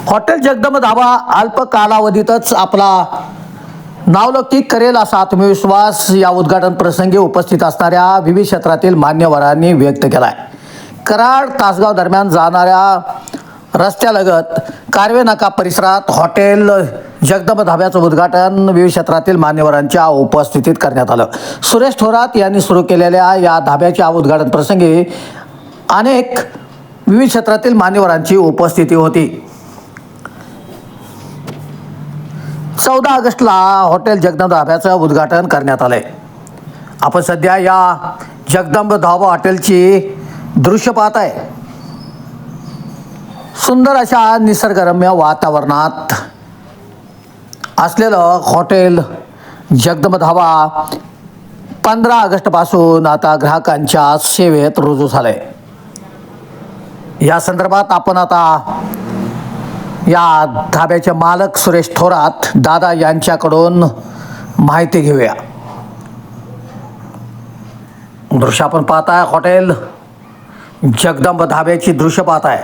Hotel Jagdamb धाबा अल्प कालावधीतच आपला नावलौकिक करेल असा आत्मविश्वास या उद्घाटन प्रसंगी उपस्थित असणाऱ्या विविध क्षेत्रातील मान्यवरांनी व्यक्त केलाय। कराड तासगाव दरम्यान जाणाऱ्या रस्त्यालगत कारवे नाका परिसरात हॉटेल जगदंब धाब्याचं उद्घाटन विविध क्षेत्रातील मान्यवरांच्या उपस्थितीत करण्यात आलं। सुरेश थोरात यांनी सुरू केलेल्या या धाब्याच्या उद्घाटन प्रसंगी अनेक विविध क्षेत्रातील मान्यवरांची उपस्थिती होती। 14 ऑगस्टला हॉटेल जगदंब धाब्याचं उद्घाटन करण्यात आलंय। आपण सध्या या जगदंब धाबा हॉटेलची दृश्य पाहत आहे। सुंदर अशा निसर्गरम्य वातावरणात असलेलं हॉटेल जगदंब धाबा 15 ऑगस्टपासून आता ग्राहकांच्या सेवेत रुजू झालंय। या संदर्भात आपण आता या धाब्याचे मालक सुरेश थोरात दादा यांच्याकडून माहिती घेऊया। दृश्य आपण पाहताय, हॉटेल जगदंब धाब्याची दृश्य पाहताय।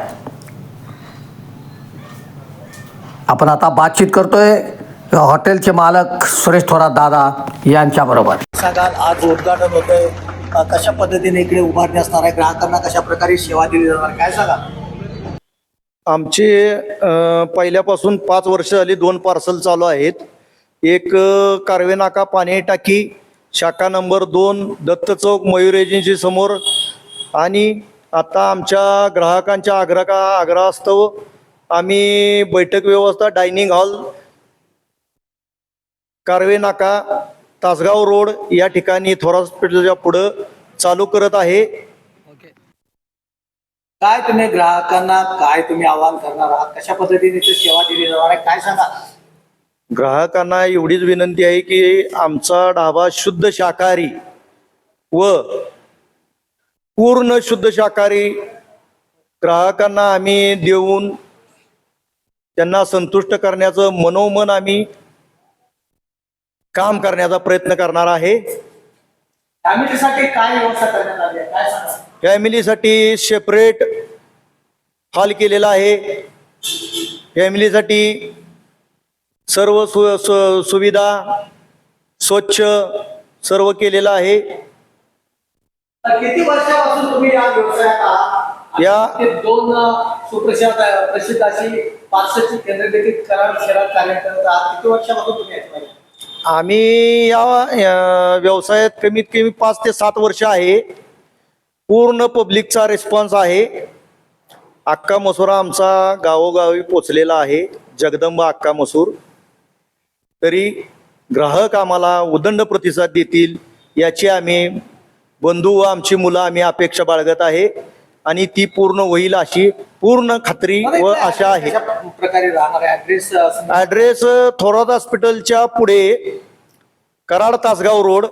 आपण आता बातचीत करतोय हॉटेलचे मालक सुरेश थोरात दादा यांच्या बरोबर। सांगाल, आज उद्घाटन होतंय, कशा पद्धतीने इकडे उभारणी असणार आहे, ग्राहकांना कशा प्रकारे सेवा दिली जाणार, काय सांगा? आमचे पहिल्यापासून 5 वर्ष झाली 2 पार्सल चालू आहेत। एक कारवे नाका पाणी टाकी शाखा नंबर 2 दत्त चौक मयूर एजन्सी समोर, आणि आता आमच्या ग्राहकांच्या आग्रहास्तव आम्ही बैठक व्यवस्था डायनिंग हॉल कारवे नाका तासगाव रोड या ठिकाणी थोरात हॉस्पिटलच्या पुढं चालू करत आहे। काय तुम्ही ग्राहकांना काय तुम्ही आवाहन करणार आहात, कशा पद्धतीने सेवा दिली जाणार आहे, काय सांगा? ग्राहकांना एवढीच विनंती आहे की आमचा ढाबा शुद्ध शाकाहारी व पूर्ण शुद्ध शाकाहारी ग्राहकांना आम्ही देऊन त्यांना संतुष्ट करण्याचं मनोमन आम्ही काम करण्याचा प्रयत्न करणार आहे। फॅमिलीसाठी काय व्यवस्था करण्यात आली आहे, काय सांगा? फॅमिलीसाठी सेपरेट हॉल केलेला आहे। फॅमिलीसाठी सर्व सुविधा स्वच्छ सर्व केलेलं आहे। किती वर्षापासून तुम्ही या व्यवसायात आहात? या 2 प्रसिद्ध अशी पार्सलची केंद्र देखील कराड शहरात कार्य करत आहात। किती वर्षापासून तुम्ही याच्यामध्ये? आम्ही या व्यवसायात कमीत कमी 5 ते 7 वर्ष आहे। पूर्ण पब्लिकचा रिस्पॉन्स आहे। अख्खा मसूर आमचा गावोगावी पोचलेला आहे, जगदंब अख्खा मसूर। तरी ग्राहक आम्हाला उदंड प्रतिसाद देतील याची आम्ही बंधू व आमची मुलं आम्ही अपेक्षा बाळगत आहे, आणि ती पूर्ण होईल अशी पूर्ण खात्री व आशा आहे। प्रकारे राहणार आहे ॲड्रेस थोरात हॉस्पिटलच्या पुढे कराड तासगाव रोड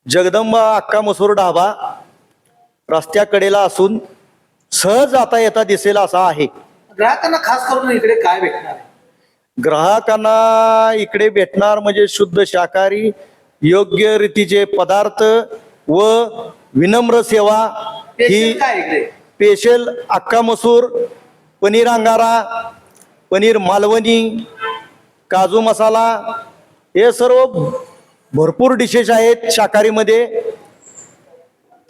जगदंब अख्खा मसूर ढाबा रस्त्याकडेला असून सहज जाता येता दिसेल असा आहे। ग्राहकांना खास करून इकडे काय भेटणार? ग्राहकांना इकडे भेटणार म्हणजे शुद्ध शाकाहारी योग्य रीतीचे पदार्थ व विनम्र सेवा। ही स्पेशल अख्खा मसूर, पनीर अंगारा, पनीर मालवणी, काजू मसाला, हे सर्व भरपूर डिशेस आहेत शाकाहारीमध्ये।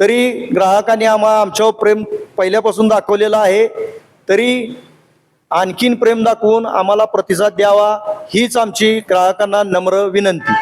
तरी ग्राहकांनी आमच्यावर प्रेम पहिल्यापासून दाखवलेलं आहे, तरी आणखीन प्रेम दाखवून आम्हाला प्रतिसाद द्यावा हीच आमची ग्राहकांना नम्र विनंती।